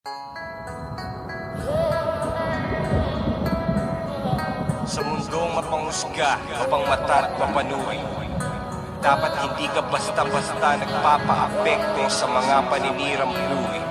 Sa mundong mapangusga, mapangmata at mapanuri, dapat hindi ka basta-basta nagpapa-apekto sa mga paninirang buhay,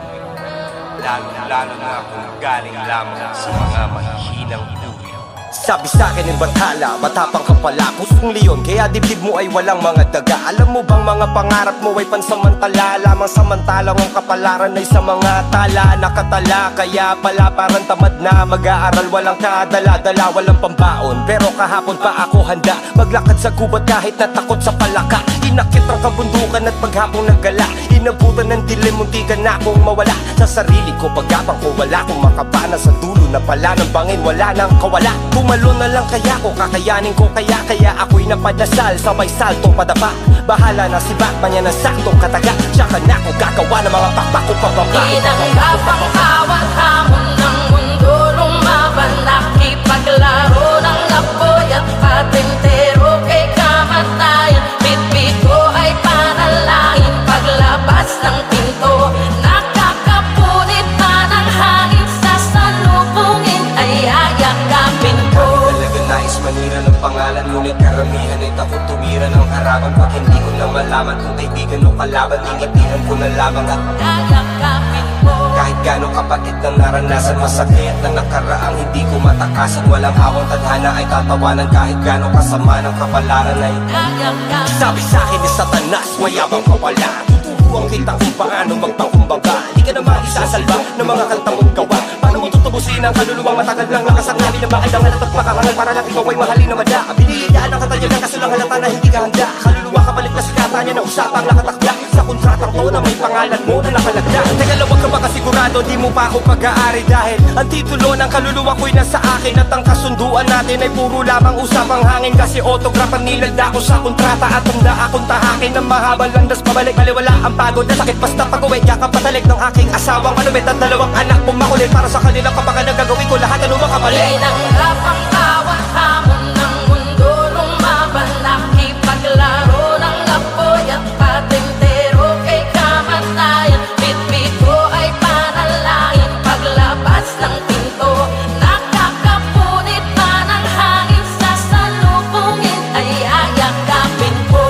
lalo na kung galing lamang sa mga mahihinang uri. Sabi sa'kin ng bathala, matapang ka pala, pusong leon, kaya dibdib mo ay walang mga daga. Alam mo bang mga pangarap mo ay pansamantala, lamang samantalang ang kapalaran ay sa mga tala. Nakatala, kaya pala parang tamad na mag-aaral, walang kadala-dala, walang pambaon. Pero kahapon pa ako handa, maglakad sa gubat kahit natakot sa palaka. Inakit ang kabundukan at paghapong naggala, inabutan ng dilim, muntikan na akong mawala sa sarili ko. Pagkapang ko wala kong makabana sa dulo na pala ng bangin, wala nang kawala. Bumalo na lang kaya ko, kakayanin ko kaya ako'y napadasal, sabay salto padapa. Bahala na si Batman, yan ang saktong kataga. Tsaka na ako gagawa ng mga pakpak ko pababa. Tinanggap ang bawat hamon ng mundo, lumaban, nakipaglaro ng apoy at patintero kay kamatayan. Bitbit ko ay panalangin, paglabas ng pinto, nakakapunit pa ng hangin, sa salubungin ay ayakapin ko. Talaga nais manira ng pangalan, ngunit karamihan ay takot tumira ng harapan. Pag hindi ko na malaman kung kaibigan o kalaban, ingitihan ko na lamang at Ayakapin ko. kahit gano'ng kapatid ng naranasan, masakit na nakaraang hindi ko matakasan. Walang awang tadhana ay tatawanan, kahit gano'ng kasama ng kapalaran ay Ayakapin. Sabi sa'kin ni Satanas, mayabang ka wala. Tuturuan kita kung paano magpangkumbaga. Di ka naman isasalba ng mga kanta mong gawa. Paano mo tutubusin ang kaluluwang matagal lang nakasangali ng makailangan at pagpakahangal para lang ikaw ay mahalin na madya. Biniliyaan ang kanta niya lang kaso lang halata na hindi ka handa. Kaluluwa ka balik na sikata niya na usapang nakatakda sa kontratang to na may pangalan mo na nakalagda. Teka lang, wag ka baka sigurado, di mo pa ako pag-aari dahil ang titulo ng kaluluwa ko'y nasa akin at ang kasunduan natin ay puro lamang usapang hangin. Kasi autograph ang nilalda ko sa kontrata at handa akong tahakin ng mahabang landas pabalik. Baliwala ang pagod na sakit basta pag-uwi, yakap patalik ng aking asawang malumit at dalawang anak kong makulit. Para sa kanilang kapagan gagawin ko lahat ano makapalit. Tinanggap ang bawat hamon ng mundo, lumaban, nakipaglaro ng apoy at patintero kay kamatayan. Bitbit ko ay panalangin, paglabas ng pinto, nakakapunit pa ng hangin, sa salubungin ay ayakapin ko.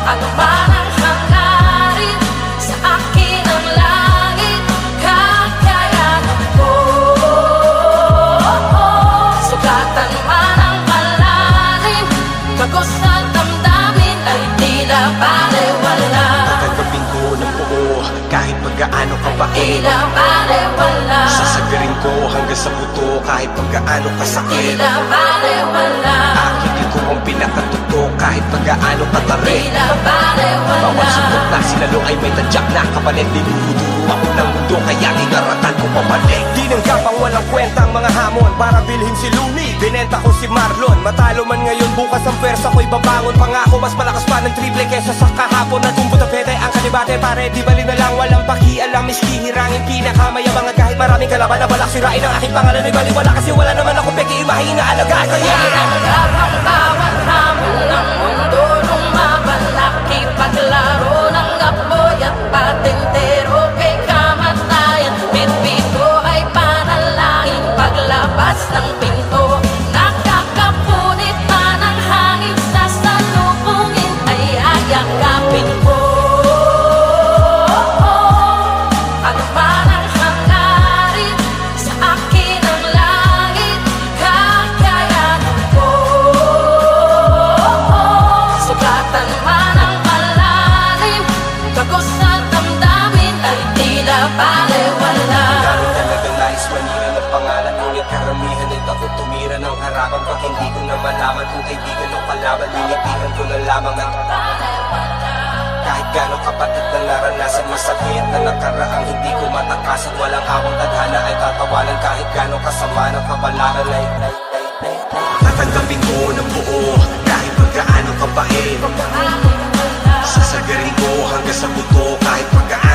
Ano man ang hangarin, sa akin ang langit, kakayanan ko. Sugatan man ang malalim, bagos na damdamin ay tila balewala. tatanggapin ko ng buo, kahit pagkaano kabait. Tila balewala. Sasagarin ko hanggang sa buto, kahit pagkaano kasakit. Tila balewala. Akitin ko ang pinakatuto, kahit pagkaano katarik. Tila balewala. Bawat sundot na sinalo ay may tadyak na kapalit. Dinuduro ako ng mundo, kaya inaratan ko pabalik. Tinanggap ang walang kwenta ang mga hamon para bilhin si Looney. Binenta ko si Marlon. Matalo man ngayon, bukas ang pwersa ko'y babangon. Pangako mas malakas pa ng triple kesa sa kahapon. At kung pete ang kanibate pare, di bali na lang walang pakialam. Miski hirangin pinakamayabang at kahit maraming kalaban na balak sirain ang aking pangalan ay baliwala. Kasi wala naman ako peki mahina alaga. Kaya Tinanggap ang bawat hamon ng mundo, lumaban, nakipaglaro ng apoy at patintero kay kamatayan. Bitbit ko ay panalangin, paglabas ng pinto, nakakapunit pa ng hangin, sa salubungin ay ayakapin ko. Ano man ang hangarin, sa akin ang langit, kakayanan ko. Sugatan man ang malalim, bagos na damdamin ay tila balewala. Gano'n talaga nais manira ng pangalan, ngunit karamihan ay takot tumira ng harapan. Pag hindi ko na malaman kung kaibigan o kalaban, ingitihan ko na lamang at kahit gano'ng kapatid na naranasan, masakit na nakaraang hindi ko matakasan. Walang awang tadhana ay tatawanan, kahit gano'ng kasama ng kapalaran ay tatanggapin ko ng buo, kahit pagkaano kabait. Sasagarin ko hanggang sa buto, kahit pagkaano